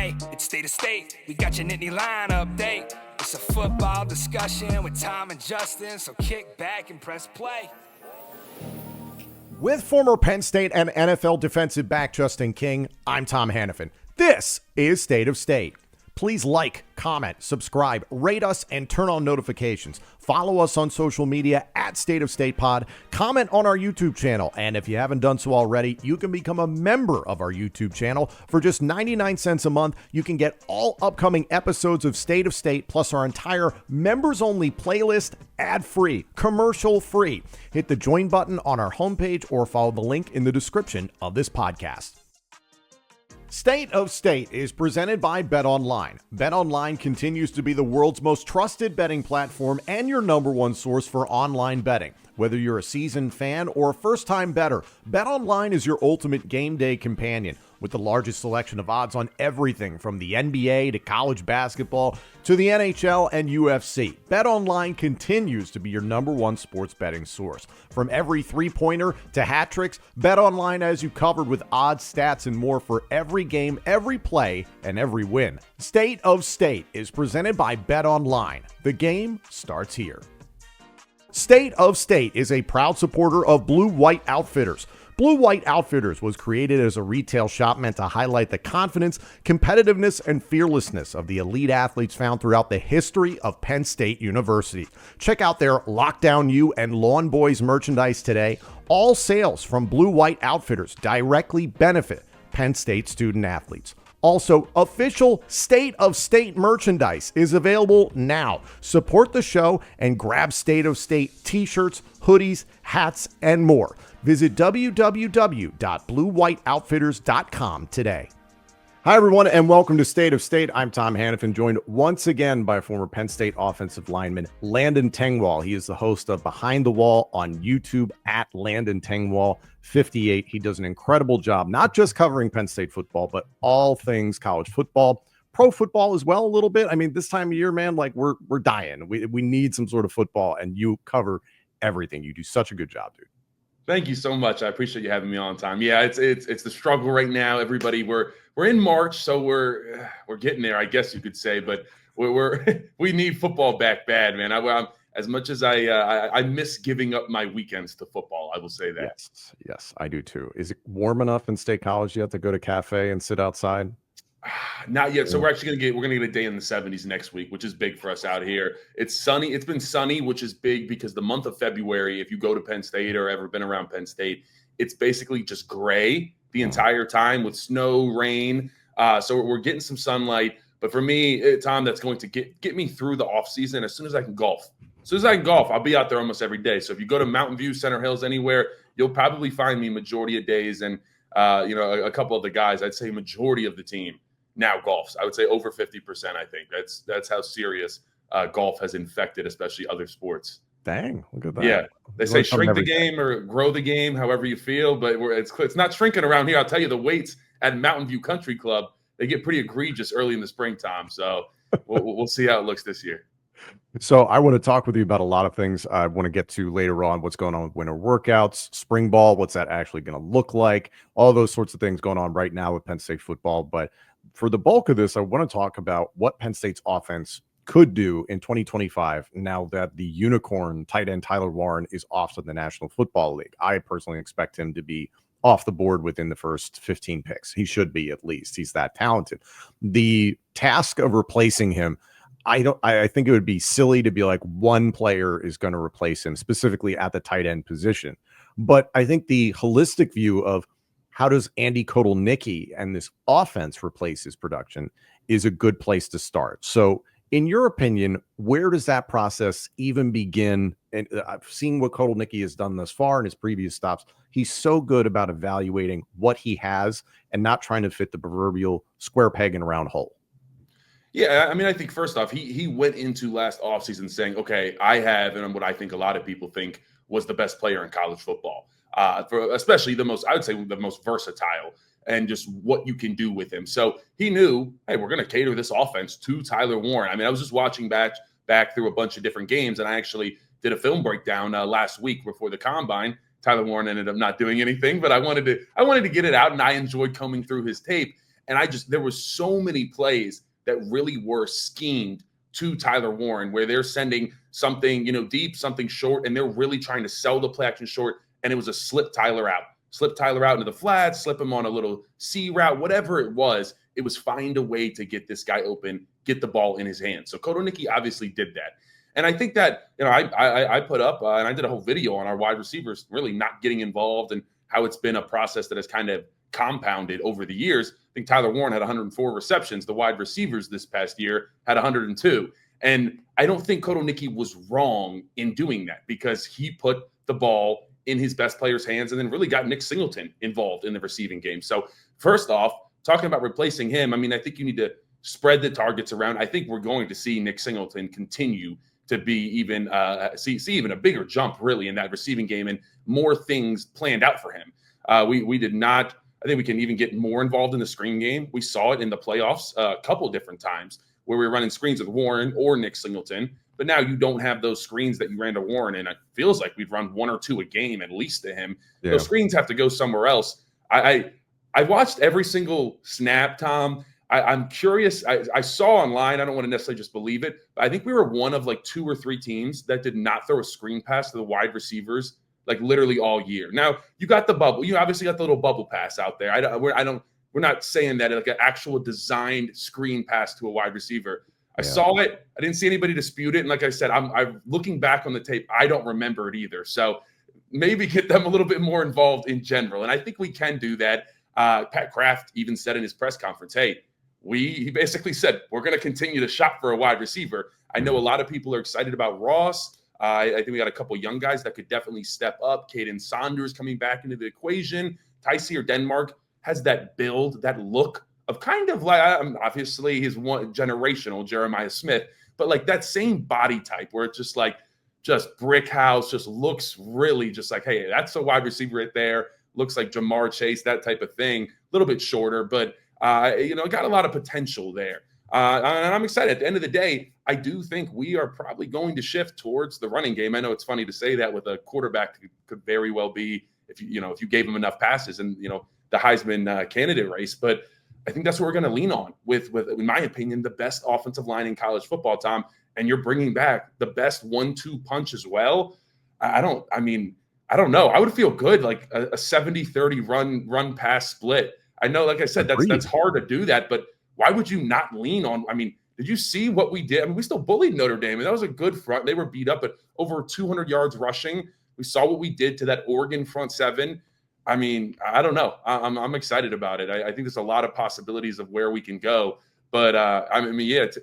Hey, it's State of State. We got your Nittany Lion update. It's a football discussion with Tom and Justin, so kick back and press play. With former Penn State and NFL defensive back Justin King, I'm Tom Hannafin. This is State of State. Please like, comment, subscribe, rate us, and turn on notifications. Follow us on social media at State of State Pod. Comment on our YouTube channel. And if you haven't done so already, you can become a member of our YouTube channel. For just 99 cents a month, you can get all upcoming episodes of State of State, plus our entire members-only playlist, ad-free, commercial-free. Hit the join button on our homepage or follow the link in the description of this podcast. State of State is presented by BetOnline. BetOnline continues to be the world's most trusted betting platform and your number one source for online betting. Whether you're a seasoned fan or a first-time bettor, BetOnline is your ultimate game day companion. With the largest selection of odds on everything from the NBA to college basketball to the NHL and UFC, BetOnline continues to be your number one sports betting source. From every three-pointer to hat tricks, BetOnline has you covered with odds, stats, and more for every game, every play, and every win. State of State is presented by BetOnline. The game starts here. State of State is a proud supporter of Blue White Outfitters. Blue White Outfitters was created as a retail shop meant to highlight the confidence, competitiveness, and fearlessness of the elite athletes found throughout the history of Penn State University. Check out their Lockdown U and Lawn Boys merchandise today. All sales from Blue White Outfitters directly benefit Penn State student athletes. Also, official State of State merchandise is available now. Support the show and grab State of State t-shirts, hoodies, hats, and more. Visit www.bluewhiteoutfitters.com today. Hi, everyone, and welcome to State of State. I'm Tom Hannafin, joined once again by former Penn State offensive lineman Landon Tengwall. He is the host of Behind the Wall on YouTube at Landon Tengwall 58. He does an incredible job, not just covering Penn State football, but all things college football, pro football as well a little bit. I mean, this time of year, man, like we're dying. We need some sort of football, and you cover everything. You do such a good job, dude. Thank you so much. I appreciate you having me on, Tom. Yeah, it's the struggle right now. Everybody, we're in March, so we're getting there, I guess you could say. But we need football back bad, man. As much as I miss giving up my weekends to football, I will say that. Yes, I do too. Is it warm enough in State College yet to go to cafe and sit outside? Not yet. So we're gonna get a day in the 70s next week, which is big for us out here. It's sunny. It's been sunny, which is big because the month of February, if you go to Penn State or ever been around Penn State, it's basically just gray the entire time with snow, rain. So we're getting some sunlight. But for me, Tom, that's going to get me through the off season as soon as I can golf. As soon as I can golf, I'll be out there almost every day. So if you go to Mountain View, Center Hills, anywhere, you'll probably find me majority of days. And a couple of the guys, I'd say majority of the team now golfs. I would say over 50%. I think that's how serious golf has infected, especially other sports. Dang, look at that. Yeah, they say shrink the game or grow the game, however you feel, but it's not shrinking around here. I'll tell you, the weights at Mountain View Country Club, they get pretty egregious early in the springtime. So we'll see how it looks this year. So I want to talk with you about a lot of things. I want to get to later on what's going on with winter workouts, spring ball, what's that actually going to look like, all those sorts of things going on right now with Penn State football. But for the bulk of this, I want to talk about what Penn State's offense could do in 2025 now that the unicorn tight end Tyler Warren is off to the National Football League. I personally expect him to be off the board within the first 15 picks. He should be, at least. He's that talented. The task of replacing him, I think it would be silly to be like one player is going to replace him specifically at the tight end position. But I think the holistic view of how does Andy Kotelnicki and this offense replace his production is a good place to start. So in your opinion, where does that process even begin? And I've seen what Kotelnicki has done thus far in his previous stops. He's so good about evaluating what he has and not trying to fit the proverbial square peg in a round hole. Yeah, I mean, I think first off, he went into last offseason saying, okay, I have, and what I think a lot of people think was the best player in college football, for especially the most versatile and just what you can do with him. So he knew, hey, we're going to cater this offense to Tyler Warren. I mean, I was just watching back through a bunch of different games, and I actually did a film breakdown last week before the Combine. Tyler Warren ended up not doing anything, but I wanted to get it out, and I enjoyed combing through his tape. And there was so many plays that really were schemed to Tyler Warren, where they're sending something, deep, something short, and they're really trying to sell the play action short. And it was a slip Tyler out into the flats, slip him on a little C route, whatever it was find a way to get this guy open, get the ball in his hands. So Kotelnicki obviously did that. And I think that, I put up and I did a whole video on our wide receivers really not getting involved and how it's been a process that has kind of compounded over the years. I think Tyler Warren had 104 receptions. The wide receivers this past year had 102. And I don't think Kotelnicki was wrong in doing that because he put the ball in his best player's hands and then really got Nick Singleton involved in the receiving game. So first off, talking about replacing him, I think you need to spread the targets around. I think we're going to see Nick Singleton continue to be even see even a bigger jump really in that receiving game and more things planned out for him. We did not. I think we can even get more involved in the screen game. We saw it in the playoffs a couple different times where we were running screens with Warren or Nick Singleton. But now you don't have those screens that you ran to Warren, and it feels like we've run one or two a game at least to him. Yeah. Those screens have to go somewhere else. I watched every single snap, Tom. I'm curious. I saw online, I don't want to necessarily just believe it, but I think we were one of like 2 or 3 teams that did not throw a screen pass to the wide receivers like literally all year. Now, you got the bubble. You obviously got the little bubble pass out there. We're not saying that like an actual designed screen pass to a wide receiver. I saw it. I didn't see anybody dispute it. And like I said, I'm looking back on the tape. I don't remember it either. So maybe get them a little bit more involved in general. And I think we can do that. Pat Kraft even said in his press conference, hey, he basically said, we're going to continue to shop for a wide receiver. I know a lot of people are excited about Ross. I think we got a couple young guys that could definitely step up. Caden Saunders coming back into the equation. Tyseer Denmark has that build, that look of kind of like, obviously he's one generational Jeremiah Smith, but like that same body type where it's just brick house, just looks really just like, hey, that's a wide receiver right there. Looks like Jamar Chase, that type of thing. A little bit shorter, but got a lot of potential there. And I'm excited. At the end of the day, I do think we are probably going to shift towards the running game. I know it's funny to say that with a quarterback could very well be if you gave him enough passes and the Heisman candidate race, but I think that's what we're going to lean on with, in my opinion, the best offensive line in college football, Tom. And you're bringing back the best 1-2 punch as well. I don't know. I would feel good like a 70-30 run pass split. I know, like I said, that's hard to do that, but why would you not lean on? Did you see what we did? We still bullied Notre Dame, and that was a good front. They were beat up, but over 200 yards rushing. We saw what we did to that Oregon front seven. I don't know. I'm excited about it. I think there's a lot of possibilities of where we can go. But,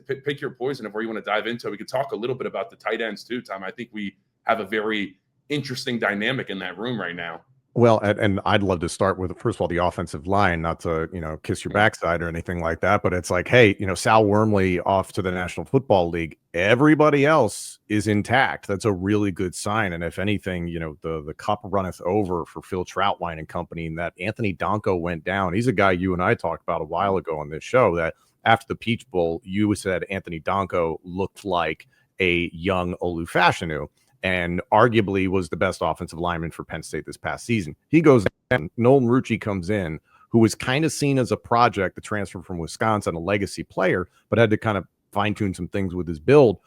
pick your poison of where you want to dive into. We could talk a little bit about the tight ends too, Tom. I think we have a very interesting dynamic in that room right now. Well, and I'd love to start with, first of all, the offensive line, not to, kiss your backside or anything like that. But it's like, hey, Sal Wormley off to the National Football League. Everybody else is intact. That's a really good sign. And if anything, the cup runneth over for Phil Troutwine and company, and that Anthony Donko went down. He's a guy you and I talked about a while ago on this show that after the Peach Bowl, you said Anthony Donko looked like a young Olu Fashanu, and arguably was the best offensive lineman for Penn State this past season. He goes down. Nolan Rucci comes in, who was kind of seen as a project, the transfer from Wisconsin, a legacy player, but had to kind of fine-tune some things with his build.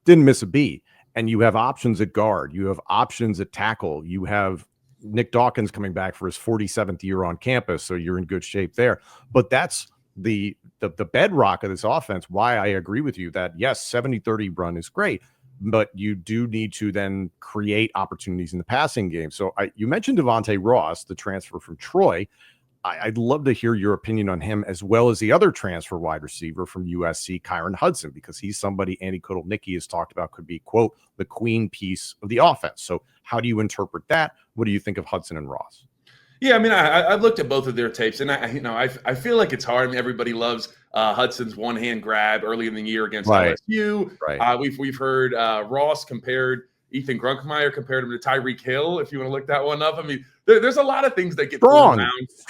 Didn't miss a beat. And you have options at guard. You have options at tackle. You have Nick Dawkins coming back for his 47th year on campus, so you're in good shape there. But that's the bedrock of this offense, why I agree with you that, yes, 70-30 run is great, but you do need to then create opportunities in the passing game. So you mentioned Devontae Ross, the transfer from Troy. I'd love to hear your opinion on him, as well as the other transfer wide receiver from USC, Kyron Hudson, because he's somebody Andy Kotelnicki has talked about could be, quote, the queen piece of the offense. So how do you interpret that? What do you think of Hudson and Ross? Yeah, I looked at both of their tapes, and I feel like it's hard. Everybody loves Hudson's one-hand grab early in the year against LSU. Right. We've heard Ross compared, Ethan Grunkmeyer compared him to Tyreek Hill. If you want to look that one up, there's a lot of things that get strong. That's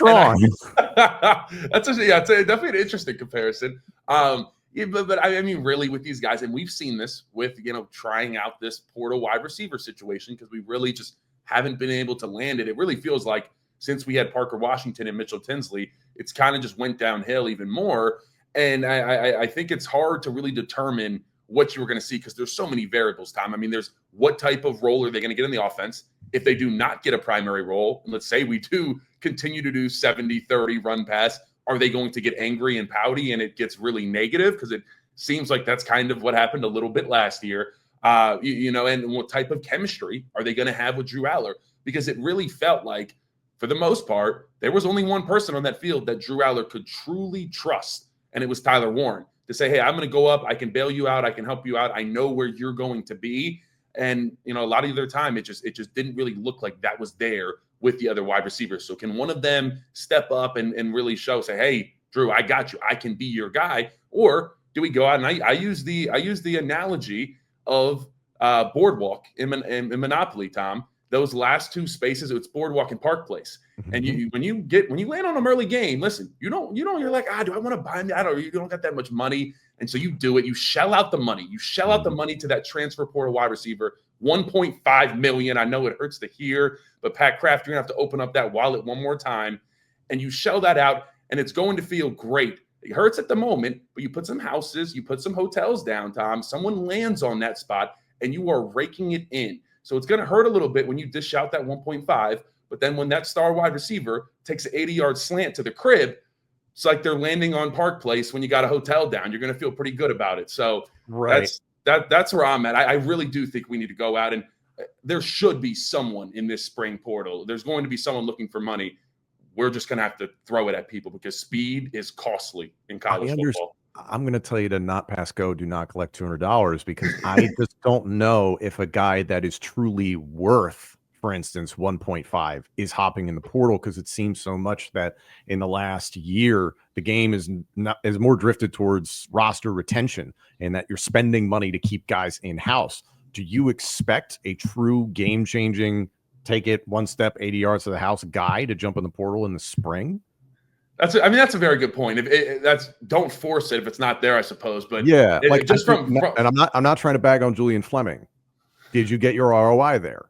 it's definitely an interesting comparison. But really with these guys, and we've seen this with trying out this portal wide receiver situation because we really just haven't been able to land it. It really feels like, since we had Parker Washington and Mitchell Tinsley, it's kind of just went downhill even more. And I think it's hard to really determine what you were going to see because there's so many variables, Tom. I mean, there's what type of role are they going to get in the offense? If they do not get a primary role, and let's say we do continue to do 70-30 run pass, are they going to get angry and pouty and it gets really negative? Because it seems like that's kind of what happened a little bit last year. And what type of chemistry are they going to have with Drew Allar? Because it really felt like, for the most part, there was only one person on that field that Drew Allar could truly trust, and it was Tyler Warren. To say, hey, I'm going to go up, I can bail you out, I can help you out, I know where you're going to be. And, a lot of the other time, it just didn't really look like that was there with the other wide receivers. So can one of them step up and really show, say, hey, Drew, I got you, I can be your guy? Or do we go out and I use the analogy of Boardwalk in Monopoly, Tom. Those last two spaces, it's Boardwalk and Park Place. And when you land on them early game, listen, you're like, do I want to buy that? Or you don't got that much money. And so you do it. You shell out the money. You shell out the money to that transfer portal wide receiver, $1.5 million. I know it hurts to hear, but Pat Kraft, you're going to have to open up that wallet one more time. And you shell that out, and it's going to feel great. It hurts at the moment, but you put some houses, you put some hotels down, Tom. Someone lands on that spot, and you are raking it in. So it's going to hurt a little bit when you dish out that 1.5, but then when that star wide receiver takes an 80-yard slant to the crib, it's like they're landing on Park Place when you got a hotel down. You're going to feel pretty good about it. So that's where I'm at. I really do think we need to go out, and there should be someone in this spring portal. There's going to be someone looking for money. We're just going to have to throw it at people because speed is costly in college football. I'm going to tell you to not pass go, do not collect $200 because I just don't know if a guy that is truly worth, for instance, 1.5 is hopping in the portal, because it seems so much that in the last year, the game is more drifted towards roster retention and that you're spending money to keep guys in house. Do you expect a true game changing, take it one step, 80 yards to the house guy to jump in the portal in the spring? That's a very good point. Don't force it if it's not there, I suppose. But yeah, and I'm not trying to bag on Julian Fleming. Did you get your ROI there?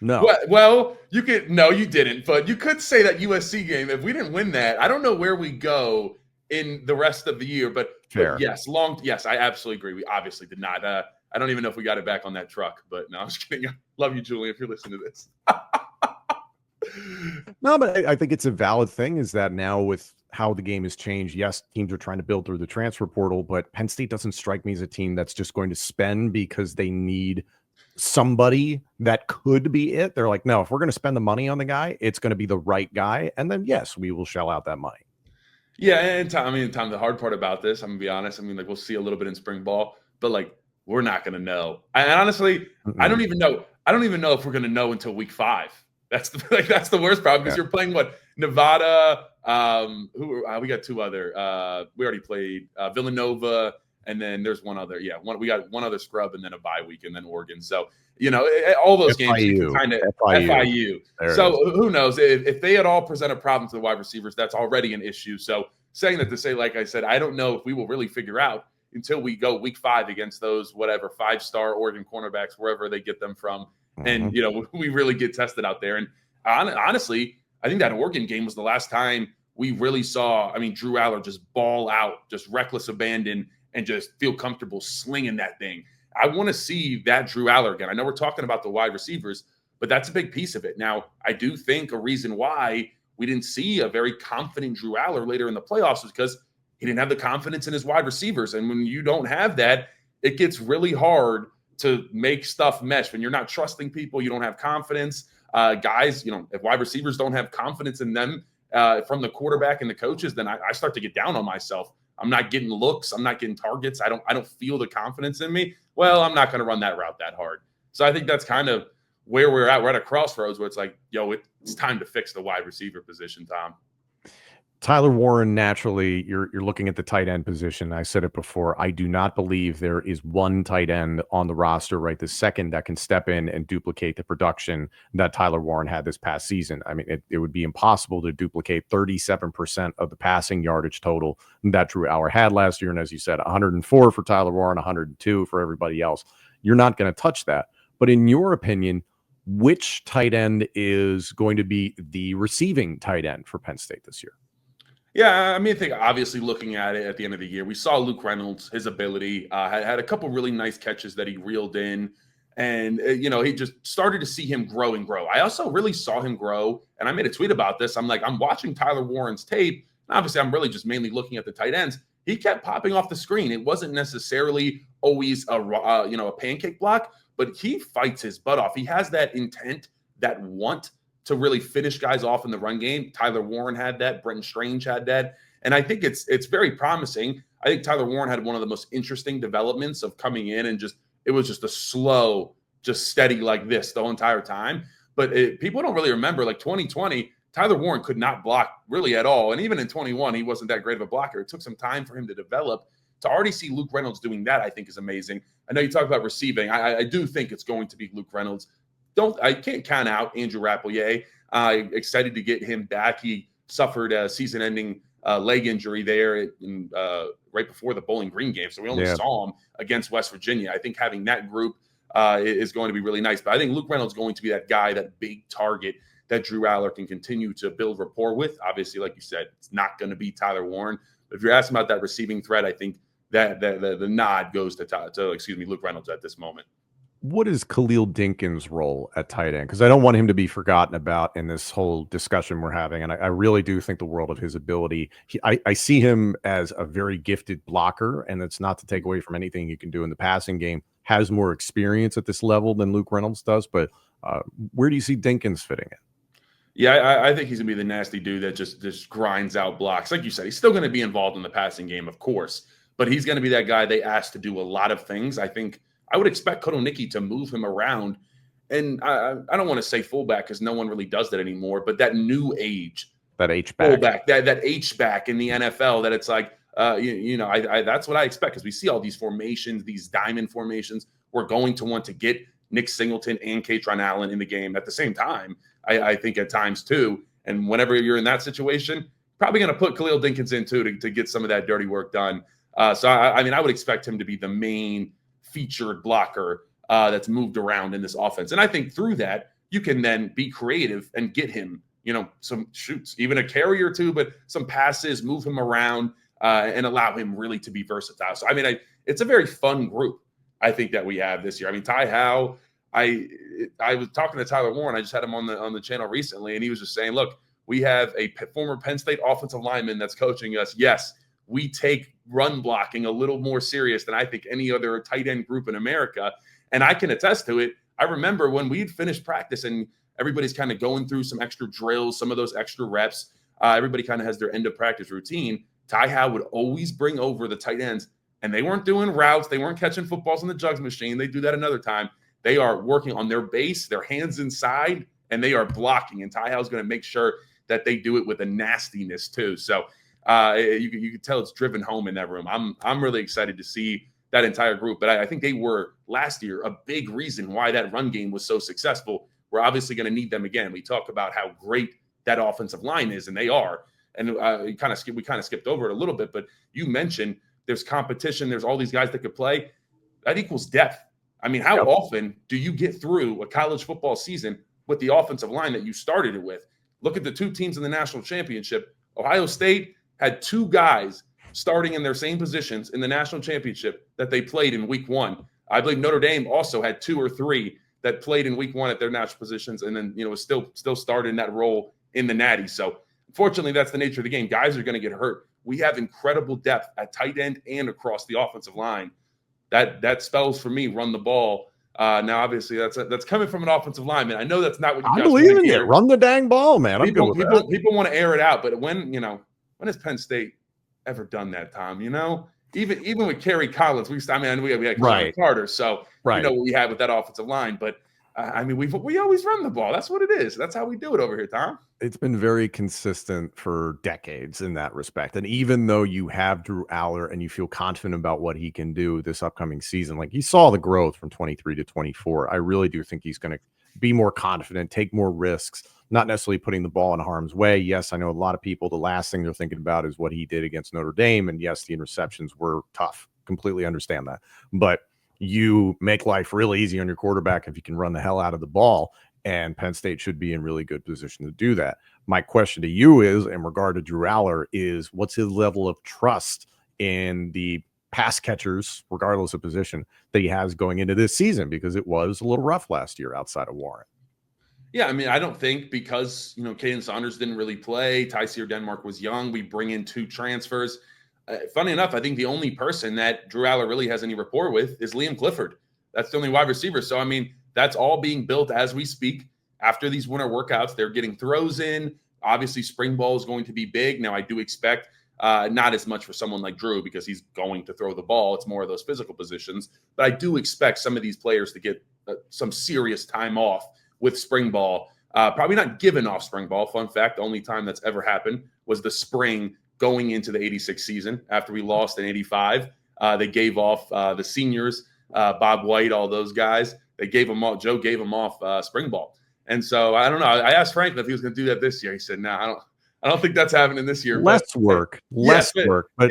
No. Well, you didn't. But you could say that USC game, if we didn't win that, I don't know where we go in the rest of the year. But yes, I absolutely agree. We obviously did not. I don't even know if we got it back on that truck. But no, I'm just kidding. Love you, Julian, if you're listening to this. No, but I think it's a valid thing is that now with how the game has changed, yes, teams are trying to build through the transfer portal, but Penn State doesn't strike me as a team that's just going to spend because they need somebody that could be it. They're like, no, if we're going to spend the money on the guy, it's going to be the right guy. And then, yes, we will shell out that money. Yeah, and Tom, the hard part about this, I'm going to be honest, we'll see a little bit in spring ball, but we're not going to know. And honestly, I don't even know if we're going to know until week 5. That's the worst problem because you're playing Nevada. We got two other. We already played Villanova, and then there's one other. Yeah, we got one other scrub, and then a bye week, and then Oregon. So all those games you can kind of FIU. So who knows if they at all present a problem to the wide receivers? That's already an issue. So saying that to say, like I said, I don't know if we will really figure out until we go week 5 against those 5-star Oregon cornerbacks, wherever they get them from. And, we really get tested out there. And honestly, I think that Oregon game was the last time we really saw, Drew Allar just ball out, just reckless abandon, and just feel comfortable slinging that thing. I want to see that Drew Allar again. I know we're talking about the wide receivers, but that's a big piece of it. Now, I do think a reason why we didn't see a very confident Drew Allar later in the playoffs was because he didn't have the confidence in his wide receivers. And when you don't have that, it gets really hard to make stuff mesh. When you're not trusting people, you don't have confidence. Guys, if wide receivers don't have confidence in them from the quarterback and the coaches, then I start to get down on myself. I'm not getting looks. I'm not getting targets. I don't feel the confidence in me. Well, I'm not going to run that route that hard. So I think that's kind of where we're at. We're at a crossroads where it's like, it's time to fix the wide receiver position, Tom. Tyler Warren, naturally, you're looking at the tight end position. I said it before. I do not believe there is one tight end on the roster right this second that can step in and duplicate the production that Tyler Warren had this past season. It would be impossible to duplicate 37% of the passing yardage total that Drew Allar had last year. And as you said, 104 for Tyler Warren, 102 for everybody else. You're not going to touch that. But in your opinion, which tight end is going to be the receiving tight end for Penn State this year? Yeah, I mean, I think obviously looking at it at the end of the year, we saw Luke Reynolds, his ability, had a couple really nice catches that he reeled in. And, he just started to see him grow and grow. I also really saw him grow. And I made a tweet about this. I'm like, I'm watching Tyler Warren's tape. And obviously, I'm really just mainly looking at the tight ends. He kept popping off the screen. It wasn't necessarily always a pancake block, but he fights his butt off. He has that intent, that want to really finish guys off in the run game. Tyler Warren had that. Brenton Strange had that. And I think it's very promising. I think Tyler Warren had one of the most interesting developments of coming in and it was just a slow, just steady like this the whole entire time. But people don't really remember, like 2020, Tyler Warren could not block really at all. And even in 21, he wasn't that great of a blocker. It took some time for him to develop. To already see Luke Reynolds doing that, I think is amazing. I know you talk about receiving. I do think it's going to be Luke Reynolds. I can't count out Andrew Rappelier. Excited to get him back. He suffered a season-ending leg injury there right before the Bowling Green game, so we only saw him against West Virginia. I think having that group is going to be really nice. But I think Luke Reynolds is going to be that guy, that big target that Drew Allar can continue to build rapport with. Obviously, like you said, it's not going to be Tyler Warren. But if you're asking about that receiving threat, I think that the nod goes to Luke Reynolds at this moment. What is Khalil Dinkins' role at tight end? Because I don't want him to be forgotten about in this whole discussion we're having. And I really do think the world of his ability. I see him as a very gifted blocker, and it's not to take away from anything he can do in the passing game. Has more experience at this level than Luke Reynolds does. But where do you see Dinkins fitting in? Yeah, I think he's going to be the nasty dude that just grinds out blocks. Like you said, he's still going to be involved in the passing game, of course. But he's going to be that guy they asked to do a lot of things. I think I would expect Kotelnicki to move him around. And I don't want to say fullback because no one really does that anymore, but that new age. That H-back. Fullback, that H-back in the NFL, that it's like, that's what I expect because we see all these formations, these diamond formations. We're going to want to get Nick Singleton and Katron Allen in the game at the same time, I think at times too. And whenever you're in that situation, probably going to put Khalil Dinkins in too to get some of that dirty work done. So, I would expect him to be the main featured blocker that's moved around in this offense. And I think through that, you can then be creative and get him, some shoots, even a carry or two, but some passes, move him around and allow him really to be versatile. So, it's a very fun group, I think, that we have this year. Ty Howe, I was talking to Tyler Warren. I just had him on the channel recently, and he was just saying, look, we have a former Penn State offensive lineman that's coaching us. Yes, we take run blocking a little more serious than I think any other tight end group in America. And I can attest to it. I remember when we'd finished practice and everybody's kind of going through some extra drills, some of those extra reps. Everybody kind of has their end of practice routine. Ty Howe would always bring over the tight ends, and they weren't doing routes. They weren't catching footballs on the jugs machine. They do that another time. They are working on their base, their hands inside, and they are blocking. And Ty Howe's going to make sure that they do it with a nastiness too. So you can tell it's driven home in that room. I'm really excited to see that entire group. But I think they were last year a big reason why that run game was so successful. We're obviously going to need them again. We talk about how great that offensive line is, and they are. And we kind of skipped over it a little bit, but you mentioned there's competition. There's all these guys that could play. That equals depth. How often do you get through a college football season with the offensive line that you started it with? Look at the two teams in the national championship. Ohio State had two guys starting in their same positions in the national championship that they played in week one. I believe Notre Dame also had two or three that played in week one at their national positions and then, was still started in that role in the Natty. So unfortunately, that's the nature of the game. Guys are going to get hurt. We have incredible depth at tight end and across the offensive line. That spells for me run the ball. Now, obviously, that's coming from an offensive lineman. I know that's not what you guys believe in. You. Run the dang ball, man. People want to air it out, but when has Penn State ever done that, Tom? Even with Kerry Collins, we had right. Carter, so right. You know what we had with that offensive line, but. We always run the ball. That's what it is. That's how we do it over here, Tom. It's been very consistent for decades in that respect. And even though you have Drew Allar and you feel confident about what he can do this upcoming season, like you saw the growth from 23 to 24, I really do think he's going to be more confident, take more risks, not necessarily putting the ball in harm's way. Yes, I know a lot of people, the last thing they're thinking about is what he did against Notre Dame. And yes, the interceptions were tough. Completely understand that. But you make life real easy on your quarterback if you can run the hell out of the ball. and Penn State should be in really good position to do that. My question to you is, in regard to Drew Allar, is what's his level of trust in the pass catchers, regardless of position, that he has going into this season? Because it was a little rough last year outside of Warren. Yeah, I mean, I don't think because, Caden Saunders didn't really play, Tyseer Denmark was young, we bring in 2 transfers. Funny enough, I think the only person that Drew Allar really has any rapport with is Liam Clifford. That's the only wide receiver. So, I mean, that's all being built as we speak. After these winter workouts, they're getting throws in. Obviously, spring ball is going to be big. Now, I do expect not as much for someone like Drew because he's going to throw the ball. It's more of those physical positions. But I do expect some of these players to get some serious time off with spring ball. Probably not given off spring ball. Fun fact, the only time that's ever happened was the spring going into the 86 season after we lost in 85. They gave off the seniors, Bob White, all those guys. They gave them all. Joe gave them off spring ball. And so I don't know. I asked Franklin if he was going to do that this year. He said, "No, I don't think that's happening this year." Less work, but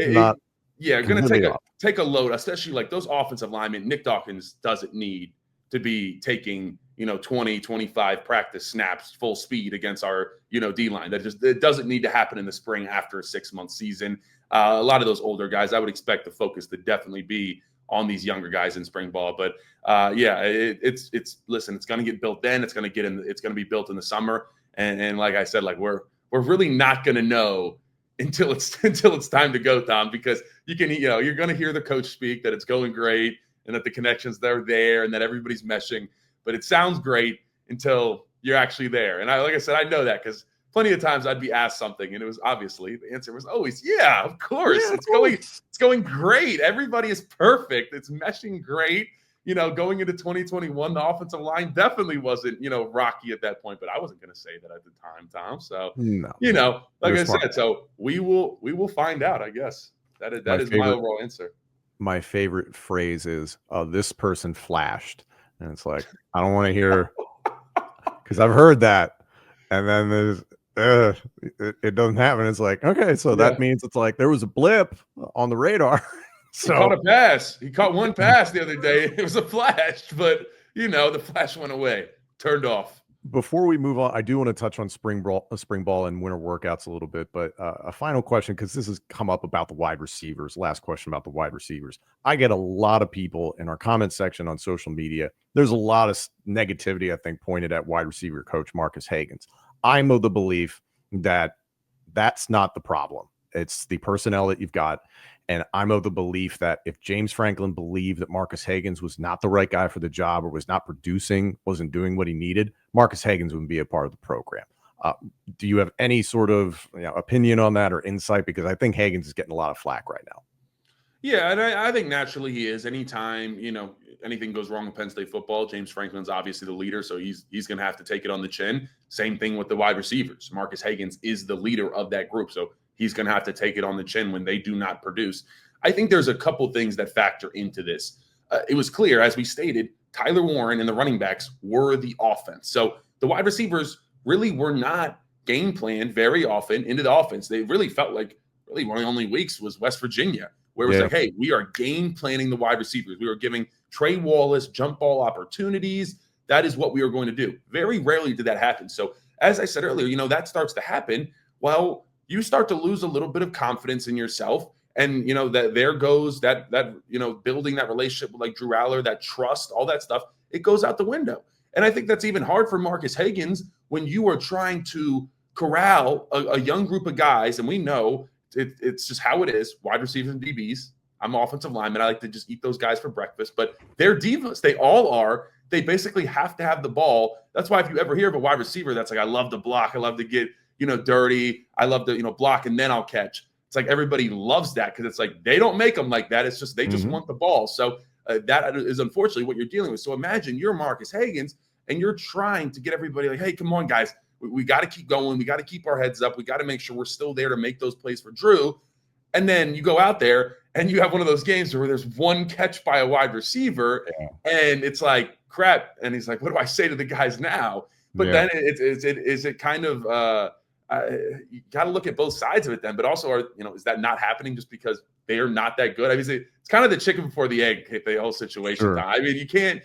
not. Yeah, going to take a load, especially like those offensive linemen. Nick Dawkins doesn't need to be taking 20, 25 practice snaps full speed against our D-line. It doesn't need to happen in the spring after a 6-month season. A lot of those older guys, I would expect the focus to definitely be on these younger guys in spring ball. But listen, it's going to get built then. It's going to be built in the summer. And like I said, like we're really not going to know until it's time to go, Tom, because you're going to hear the coach speak that it's going great and that the connections they're there and that everybody's meshing. But it sounds great until you're actually there. And like I said, I know that because plenty of times I'd be asked something and it was obviously the answer was always, yeah, of course. Yeah, it's going great. Everybody is perfect. It's meshing great. Going into 2021, the offensive line definitely wasn't, rocky at that point, but I wasn't going to say that at the time, Tom. So, no, like I said, so we will find out, I guess. That is my overall answer. My favorite phrase is, this person flashed. And it's like, I don't want to hear, because I've heard that. And then there's, it doesn't happen. It's like, okay, so that means it's like there was a blip on the radar. So he caught a pass. He caught one pass the other day. It was a flash, but the flash went away, turned off. Before we move on, I do want to touch on spring ball and winter workouts a little bit, but a final question, because this has come up about the wide receivers. Last question about the wide receivers. I get a lot of people in our comment section on social media. There's a lot of negativity, I think, pointed at wide receiver coach Marcus Hagans. I'm of the belief that that's not the problem. It's the personnel that you've got. And I'm of the belief that if James Franklin believed that Marcus Hagans was not the right guy for the job or was not producing, wasn't doing what he needed, Marcus Hagans wouldn't be a part of the program. Do you have any sort of opinion on that or insight? Because I think Hagans is getting a lot of flack right now. Yeah, and I think naturally he is. Anytime, anything goes wrong in Penn State football, James Franklin's obviously the leader, so he's going to have to take it on the chin. Same thing with the wide receivers. Marcus Hagans is the leader of that group, so he's going to have to take it on the chin when they do not produce. I think there's a couple things that factor into this. It was clear, as we stated, Tyler Warren and the running backs were the offense. So the wide receivers really were not game planned very often into the offense. They really felt like one of the only weeks was West Virginia, where it was like, hey, we are game planning the wide receivers. We are giving Trey Wallace jump ball opportunities. That is what we are going to do. Very rarely did that happen. So as I said earlier, that starts to happen. Well, you start to lose a little bit of confidence in yourself. And, that there goes that building that relationship with like Drew Allar, that trust, all that stuff, it goes out the window. And I think that's even hard for Marcus Hagans when you are trying to corral a young group of guys. And we know it's just how it is. Wide receivers and DBs. I'm an offensive lineman. I like to just eat those guys for breakfast, but they're divas. They all are. They basically have to have the ball. That's why if you ever hear of a wide receiver that's like, I love to block. I love to get, dirty. I love to, block and then I'll catch. It's like everybody loves that because it's like they don't make them like that. It's just they just want the ball. So that is unfortunately what you're dealing with. So imagine you're Marcus Hagans and you're trying to get everybody like, hey, come on, guys. We got to keep going. We got to keep our heads up. We got to make sure we're still there to make those plays for Drew. And then you go out there and you have one of those games where there's one catch by a wide receiver and it's like crap. And he's like, what do I say to the guys now? But then it kind of you got to look at both sides of it then, but also is that not happening just because they are not that good? I mean, it's kind of the chicken before the egg, the whole situation. Sure. I mean, you can't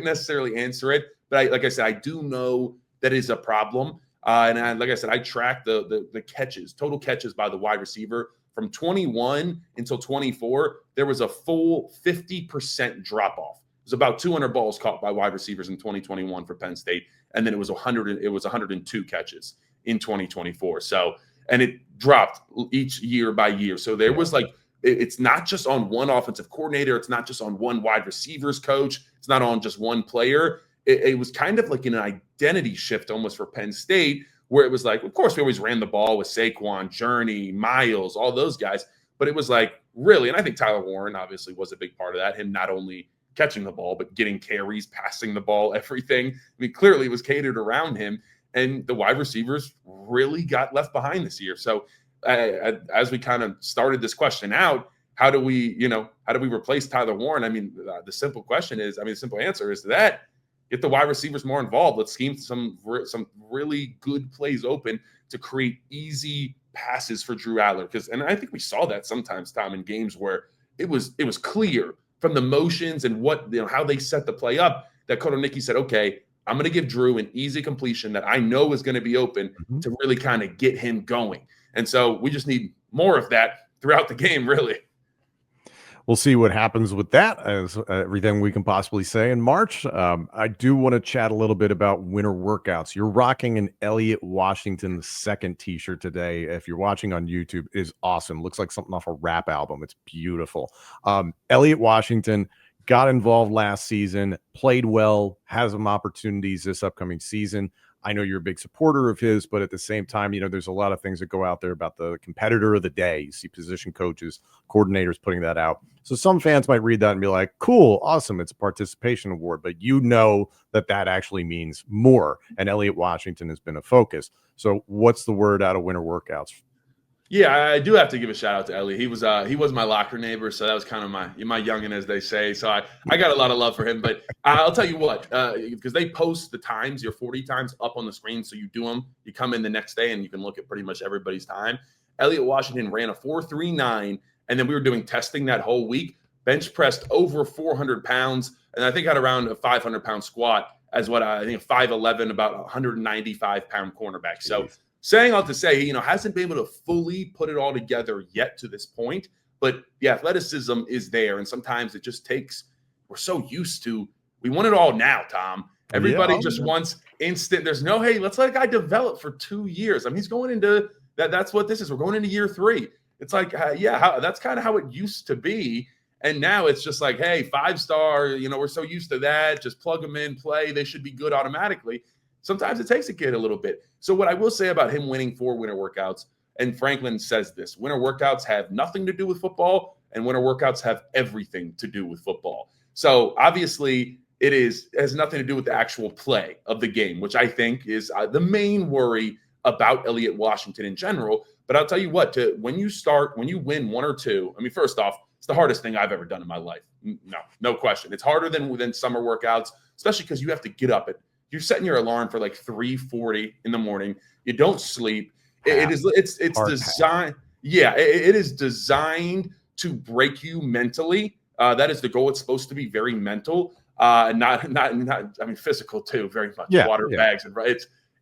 necessarily answer it, But like I said, I do know that is a problem. Like I said, I tracked the catches, total catches by the wide receiver from 21 until 24. There was a full 50% drop off. It was about 200 balls caught by wide receivers in 2021 for Penn State, and then it was 102 catches in 2024. So, and it dropped each year by year. So there was like, it's not just on one offensive coordinator. It's not just on one wide receivers coach. It's not on just one player. It was kind of like an identity shift almost for Penn State, where it was like, of course, we always ran the ball with Saquon, Journey, Miles, all those guys. But it was like, really, and I think Tyler Warren obviously was a big part of that, him not only catching the ball, but getting carries, passing the ball, everything. I mean, clearly it was catered around him. And the wide receivers really got left behind this year. So as we kind of started this question out, how do we replace Tyler Warren? I mean, the simple answer is that get the wide receivers more involved. Let's scheme some really good plays open to create easy passes for Drew Allar. And I think we saw that sometimes, Tom, in games where it was clear from the motions and how they set the play up that Kotelnicki said, okay, I'm going to give Drew an easy completion that I know is going to be open to really kind of get him going. And so we just need more of that throughout the game, really. We'll see what happens with that, as everything we can possibly say in March. I do want to chat a little bit about winter workouts. You're rocking an Elliot Washington II t-shirt today. If you're watching on YouTube, it is awesome. Looks like something off a rap album. It's beautiful. Elliot Washington got involved last season, played well, has some opportunities this upcoming season. I know you're a big supporter of his, but at the same time, there's a lot of things that go out there about the competitor of the day. You see position coaches, coordinators putting that out. So some fans might read that and be like, cool, awesome, it's a participation award. But that actually means more. And Elliot Washington has been a focus. So what's the word out of winter workouts? Yeah, I do have to give a shout out to Ellie. He was my locker neighbor, so that was kind of my youngin', as they say. So I got a lot of love for him. But I'll tell you what, because they post the times, your 40 times up on the screen, so you do them. You come in the next day and you can look at pretty much everybody's time. Elliot Washington ran a 4.39, and then we were doing testing that whole week. Bench pressed over 400 pounds, and I think had around a 500-pound squat as what I think 5'11", about 195-pound cornerback. So. Saying all to say, hasn't been able to fully put it all together yet to this point, but the athleticism is there. And sometimes it just takes, we're so used to, we want it all now, Tom. Everybody just wants instant. There's no, hey, let's let a guy develop for 2 years. I mean, he's going into that. That's what this is. We're going into year 3. It's like, that's kind of how it used to be. And now it's just like, hey, 5-star, we're so used to that. Just plug them in, play. They should be good automatically. Sometimes it takes a kid a little bit. So what I will say about him winning 4 winter workouts, and Franklin says this, winter workouts have nothing to do with football, and winter workouts have everything to do with football. So obviously it has nothing to do with the actual play of the game, which I think is the main worry about Elliot Washington in general. But I'll tell you what, when you win 1 or 2, I mean, first off, it's the hardest thing I've ever done in my life. No question. It's harder than summer workouts, especially because you have to get up you're setting your alarm for like 3:40 in the morning. You don't sleep. It's designed. Yeah, it is designed to break you mentally. That is the goal. It's supposed to be very mental, not. I mean, physical too. Very much. Water bags and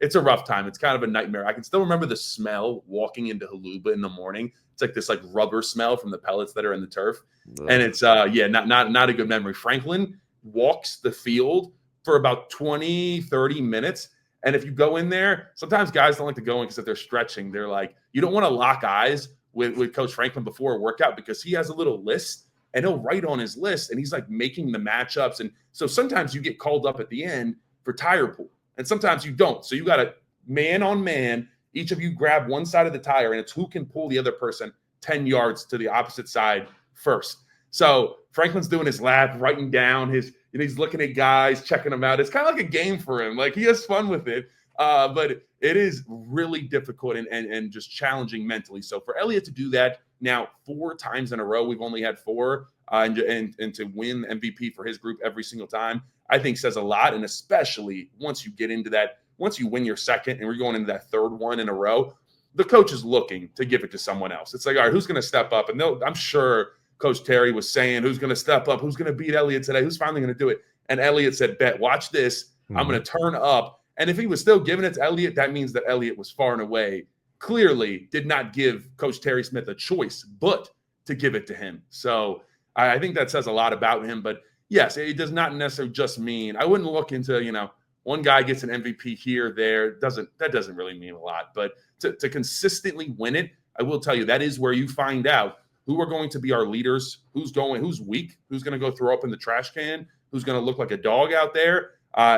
it's a rough time. It's kind of a nightmare. I can still remember the smell walking into Haluba in the morning. It's like this rubber smell from the pellets that are in the turf, and it's not a good memory. Franklin walks the field for about 20-30 minutes. And if you go in there, sometimes guys don't like to go in because if they're stretching, they're like, you don't want to lock eyes with Coach Franklin before a workout because he has a little list and he'll write on his list and he's like making the matchups. And so sometimes you get called up at the end for tire pull and sometimes you don't. So you got to man on man, each of you grab one side of the tire and it's who can pull the other person 10 yards to the opposite side first. So Franklin's doing his lap, writing down he's looking at guys, checking them out. It's kind of like a game for him. Like he has fun with it, but it is really difficult and just challenging mentally. So for Elliot to do that now 4 times in a row, we've only had 4, and to win MVP for his group every single time, I think says a lot. And especially once you get into that, once you win your second and we're going into that 3rd one in a row, the coach is looking to give it to someone else. It's like, all right, who's going to step up? And I'm sure Coach Terry was saying, who's going to step up? Who's going to beat Elliot today? Who's finally going to do it? And Elliot said, watch this. I'm going to turn up. And if he was still giving it to Elliott, that means that Elliott was far and away clearly did not give Coach Terry Smith a choice but to give it to him. So I think that says a lot about him. But yes, it does not necessarily just mean, I wouldn't look into, one guy gets an MVP here, there. That doesn't really mean a lot. But to consistently win it, I will tell you, that is where you find out who are going to be our leaders, who's weak, who's going to go throw up in the trash can, who's going to look like a dog out there,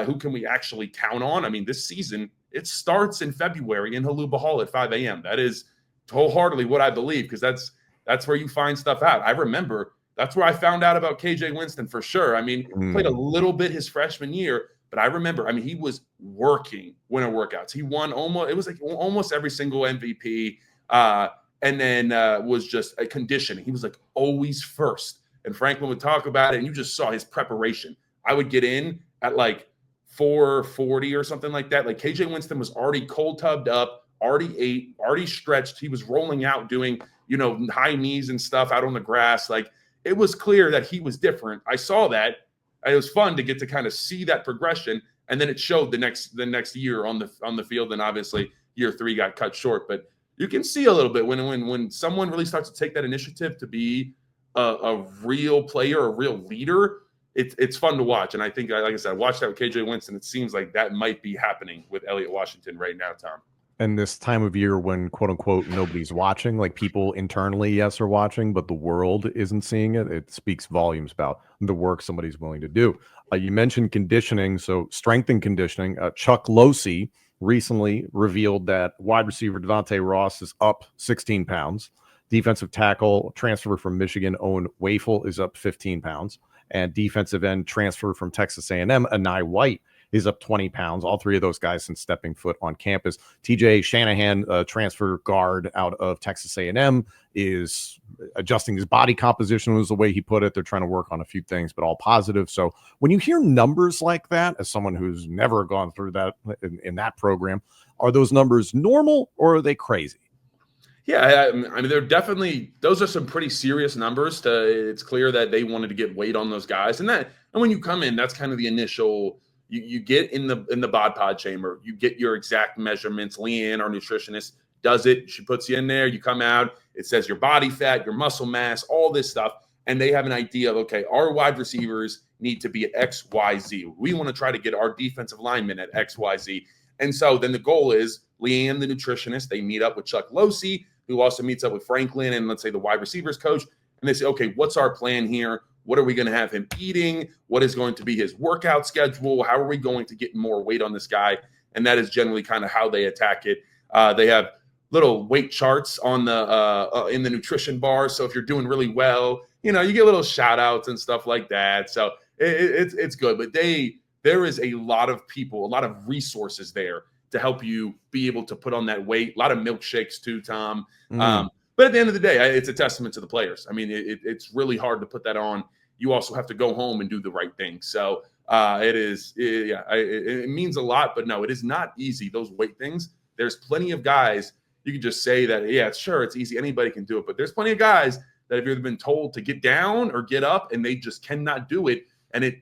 who can we actually count on? I mean, this season, it starts in February in Haluba Hall at 5 a.m. That is wholeheartedly what I believe, because that's where you find stuff out. I remember that's where I found out about KJ Winston for sure. I mean, played a little bit his freshman year, but I remember, he was working winter workouts. He won almost every single MVP. And then was just a conditioning. He was like always first. And Franklin would talk about it, and you just saw his preparation. I would get in at like 4:40 or something like that. Like KJ Winston was already cold tubbed up, already ate, already stretched. He was rolling out, doing, high knees and stuff out on the grass. Like, it was clear that he was different. I saw that. It was fun to get to kind of see that progression. And then it showed the next year on the field. And obviously year 3 got cut short. But you can see a little bit when someone really starts to take that initiative to be a real player, a real leader, it's fun to watch. And I think, like I said, I watched that with KJ Winston. It seems like that might be happening with Elliott Washington right now, Tom. And this time of year when, quote unquote, nobody's watching, like people internally, yes, are watching, but the world isn't seeing it. It speaks volumes about the work somebody's willing to do. You mentioned conditioning. So strength and conditioning. Chuck Losey recently revealed that wide receiver Devontae Ross is up 16 pounds. Defensive tackle transfer from Michigan, Owen Wafel, is up 15 pounds. And defensive end transfer from Texas A&M, Anai White, is up 20 pounds. All three of those guys since stepping foot on campus. TJ Shanahan, transfer guard out of Texas A&M, is adjusting his body composition, was the way he put it. They're trying to work on a few things, but all positive. So when you hear numbers like that, as someone who's never gone through that in that program, are those numbers normal or are they crazy? Yeah, they're definitely, those are some pretty serious numbers. It's clear that they wanted to get weight on those guys. And when you come in, that's kind of the initial. You get in the bod pod chamber, you get your exact measurements. Leanne, our nutritionist, does it. She puts you in there. You come out. It says your body fat, your muscle mass, all this stuff. And they have an idea of, okay, our wide receivers need to be at X, Y, Z. We want to try to get our defensive linemen at X, Y, Z. And so then the goal is Leanne, the nutritionist, they meet up with Chuck Losey, who also meets up with Franklin and, let's say, the wide receivers coach. And they say, okay, what's our plan here? What are we going to have him eating? What is going to be his workout schedule? How are we going to get more weight on this guy? And that is generally kind of how they attack it. They have little weight charts on the in the nutrition bar. So if you're doing really well, you get little shout outs and stuff like that. So it's good. But there is a lot of people, a lot of resources there to help you be able to put on that weight. A lot of milkshakes too, Tom. But at the end of the day, it's a testament to the players. I mean, it's really hard to put that on. You also have to go home and do the right thing. So it means a lot. But no, it is not easy, those weight things. There's plenty of guys. You can just say that, yeah, sure, it's easy. Anybody can do it. But there's plenty of guys that have either been told to get down or get up, and they just cannot do it. And it,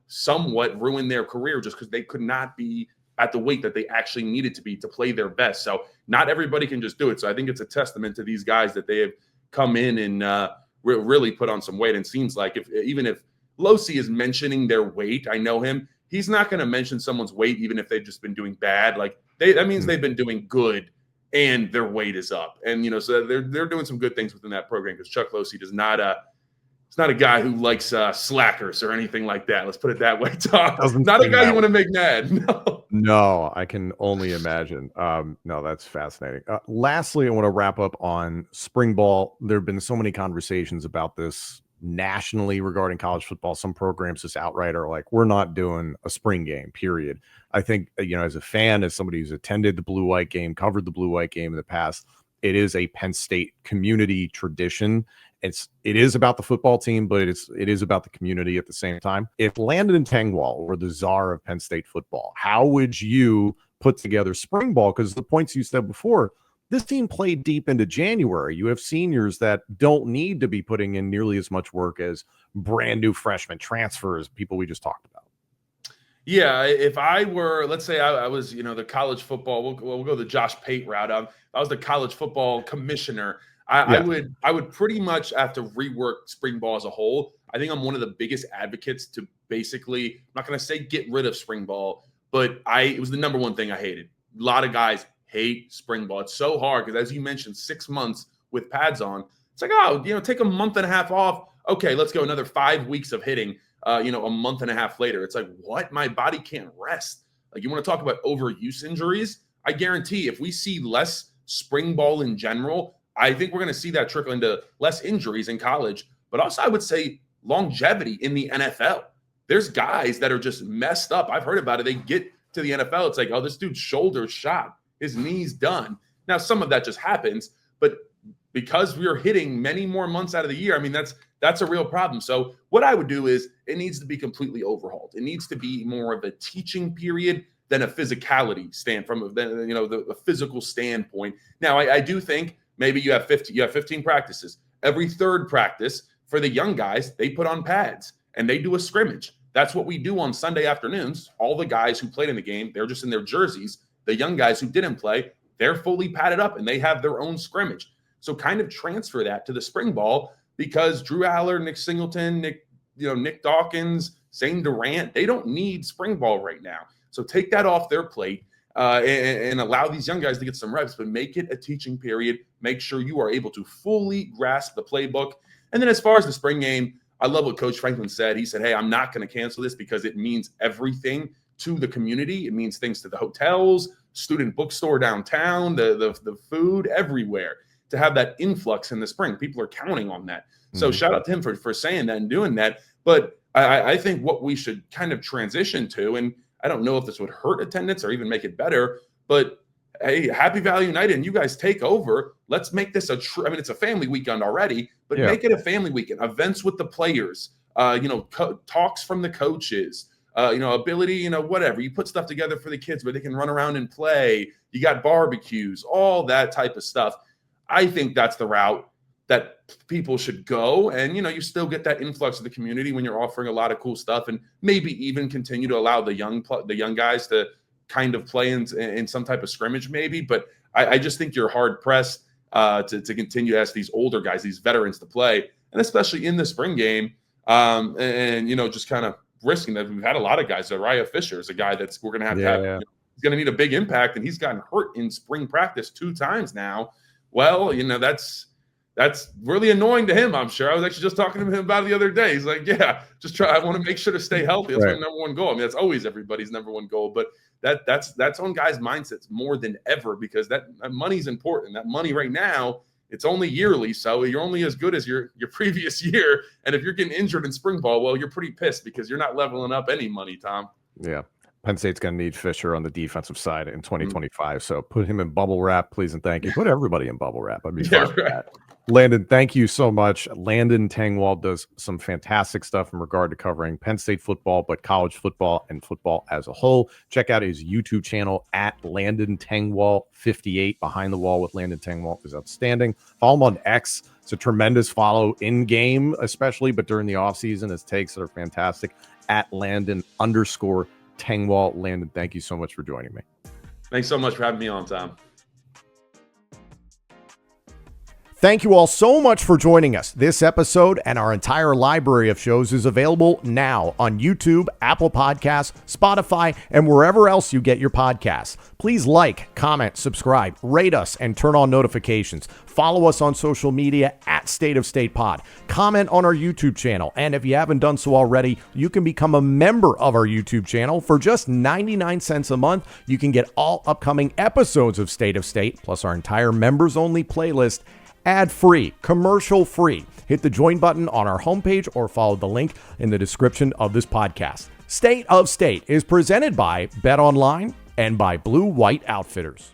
somewhat ruined their career just because they could not be at the weight that they actually needed to be to play their best. So not everybody can just do it. So I think it's a testament to these guys that they have come in and really put on some weight. And it seems like even if Losey is mentioning their weight, I know him, he's not going to mention someone's weight even if they've just been doing bad. Like that means they've been doing good and their weight is up. And, so they're doing some good things within that program because Chuck Losey does not it's not a guy who likes slackers or anything like that. Let's put it that way, Tom. Not a guy you want to make mad. No, I can only imagine. No, that's fascinating. Lastly, I want to wrap up on spring ball. There have been so many conversations about this nationally regarding college football. Some programs just outright are like, we're not doing a spring game, period. I think, as a fan, as somebody who's attended the blue-white game, covered the blue-white game in the past, it is a Penn State community tradition. It is about the football team, but it is about the community at the same time. If Landon Tengwall were the czar of Penn State football, how would you put together spring ball? Because the points you said before, this team played deep into January. You have seniors that don't need to be putting in nearly as much work as brand new freshmen, transfers, people we just talked about. Yeah, if I were, let's say I was, the college football, we'll go the Josh Pate route. If I was the college football commissioner, I would pretty much have to rework spring ball as a whole. I think I'm one of the biggest advocates to basically, I'm not going to say get rid of spring ball, but it was the number one thing I hated. A lot of guys hate spring ball. It's so hard because, as you mentioned, 6 months with pads on. It's like, take a month and a half off. Okay, let's go another 5 weeks of hitting. A month and a half later, it's like, what? My body can't rest. Like, you want to talk about overuse injuries? I guarantee if we see less spring ball in general, I think we're going to see that trickle into less injuries in college. But also, I would say longevity in the NFL. There's guys that are just messed up. I've heard about it. They get to the NFL. It's like, oh, this dude's shoulder's shot. His knee's done. Now, some of that just happens. But because we're hitting many more months out of the year, I mean, that's a real problem. So what I would do is it needs to be completely overhauled. It needs to be more of a teaching period than a physicality the physical standpoint. Now, I do think maybe you have 15 practices. Every third practice for the young guys, they put on pads and they do a scrimmage. That's what we do on Sunday afternoons. All the guys who played in the game, they're just in their jerseys. The young guys who didn't play, they're fully padded up and they have their own scrimmage. So kind of transfer that to the spring ball, because Drew Allar, Nick Singleton, Nick Dawkins, Zane Durant, they don't need spring ball right now. So take that off their plate and allow these young guys to get some reps, but make it a teaching period. Make sure you are able to fully grasp the playbook. And then as far as the spring game, I love what Coach Franklin said. He said, hey, I'm not going to cancel this because it means everything to the community. It means things to the hotels, student bookstore downtown, the food, everywhere. To have that influx in the spring. People are counting on that. So shout out to him for saying that and doing that. But I think what we should kind of transition to, and I don't know if this would hurt attendance or even make it better, but hey, Happy Valley United, and you guys take over. Let's make this it's a family weekend already, but make it a family weekend. Events with the players, talks from the coaches, ability, whatever. You put stuff together for the kids where they can run around and play. You got barbecues, all that type of stuff. I think that's the route that people should go. And, you still get that influx of the community when you're offering a lot of cool stuff, and maybe even continue to allow the young guys to kind of play in some type of scrimmage maybe. But I just think you're hard pressed to continue to ask these older guys, these veterans, to play. And especially in the spring game just kind of risking that. We've had a lot of guys. Uriah Fisher is a guy that's we're going to have he's going to need a big impact, and he's gotten hurt in spring practice 2 times now. Well, that's really annoying to him, I'm sure. I was actually just talking to him about it the other day. He's like, I want to make sure to stay healthy. That's my number one goal. I mean, that's always everybody's number one goal. But that's on guys' mindsets more than ever, because that money's important. That money right now, it's only yearly. So you're only as good as your previous year. And if you're getting injured in spring ball, well, you're pretty pissed because you're not leveling up any money, Tom. Yeah. Penn State's going to need Fisher on the defensive side in 2025. So put him in bubble wrap, please and thank you. Put everybody in bubble wrap. I'd be fine with that. Landon, thank you so much. Landon Tengwall does some fantastic stuff in regard to covering Penn State football, but college football and football as a whole. Check out his YouTube channel at Landon Tengwall 58. Behind the Wall with Landon Tengwall is outstanding. Follow him on X. It's a tremendous follow in game, especially, but during the offseason, his takes that are fantastic at Landon_Tengwall. Landon, thank you so much for joining me. Thanks so much for having me on, Tom. Thank you all so much for joining us. This episode and our entire library of shows is available now on YouTube, Apple Podcasts, Spotify, and wherever else you get your podcasts. Please like, comment, subscribe, rate us, and turn on notifications. Follow us on social media at State of State Pod. Comment on our YouTube channel. And if you haven't done so already, you can become a member of our YouTube channel. For just 99 cents a month, you can get all upcoming episodes of State of State, plus our entire members-only playlist, ad-free, commercial-free. Hit the join button on our homepage or follow the link in the description of this podcast. State of State is presented by BetOnline and by Blue White Outfitters.